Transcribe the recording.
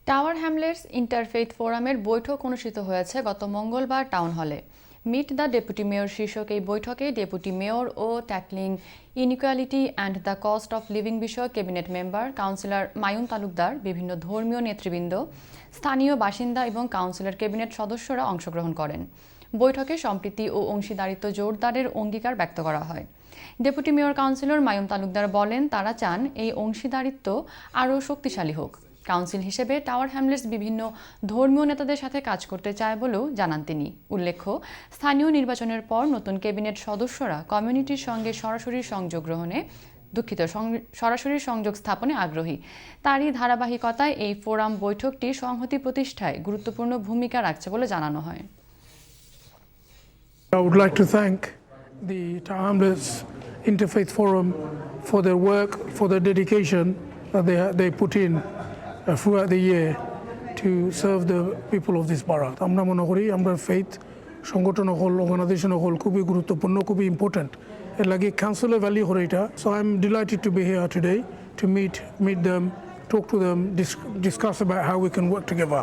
Tower Hamlets interfaith ফোরামের বৈঠক অনুষ্ঠিত হয়েছে গত মঙ্গলবার টাউন হলে। মিট দ্য ডেপুটি মেয়র শীর্ষক এই বৈঠকে ডেপুটি মেয়র ও tackling inequality and the cost of living বিষয়ক cabinet member councillor Mayun Talukdar, বিভিন্ন ধর্মীয় নেতৃবৃন্দ, স্থানীয় বাসিন্দা এবং কাউন্সিলর ক্যাবিনেট সদস্যরা অংশগ্রহণ করেন। বৈঠকে সম্প্রীতি ও অংশীদারিত্ব জোরদারের অঙ্গীকার ব্যক্ত করা হয়। Deputy mayor councillor Mayun Talukdar বলেন, তারা চান এই অংশীদারিত্ব আরও শক্তিশালী হোক। কাউন্সিল হিসেবে টাওয়ার হ্যামলেটস বিভিন্ন ধর্মীয় নেতাদের সাথে কাজ করতে চায় বলেও জানান তিনি। উল্লেখ্য, স্থানীয় নির্বাচনের পর নতুন ক্যাবিনেট সদস্যরা কমিউনিটির সঙ্গে সরাসরি সংযোগ স্থাপনে আগ্রহী। তারই ধারাবাহিকতায় এই ফোরাম বৈঠকটি সংহতি প্রতিষ্ঠায় গুরুত্বপূর্ণ ভূমিকা রাখছে বলে জানানো হয়। I would like to thank the Tower Hamlets Interfaith Forum for their work, for their dedication that they put in throughout the year to serve the people of this borough. আমরা মনে করি আমরা ফেইথ সংগঠন হল, organisation হল খুবই গুরুত্বপূর্ণ, খুবই ইম্পর্টেন্ট। এর লাগে কাউন্সিলের ভ্যালি হল এটা। So I'm delighted to be here today to meet them, talk to them, discuss about how we can work together.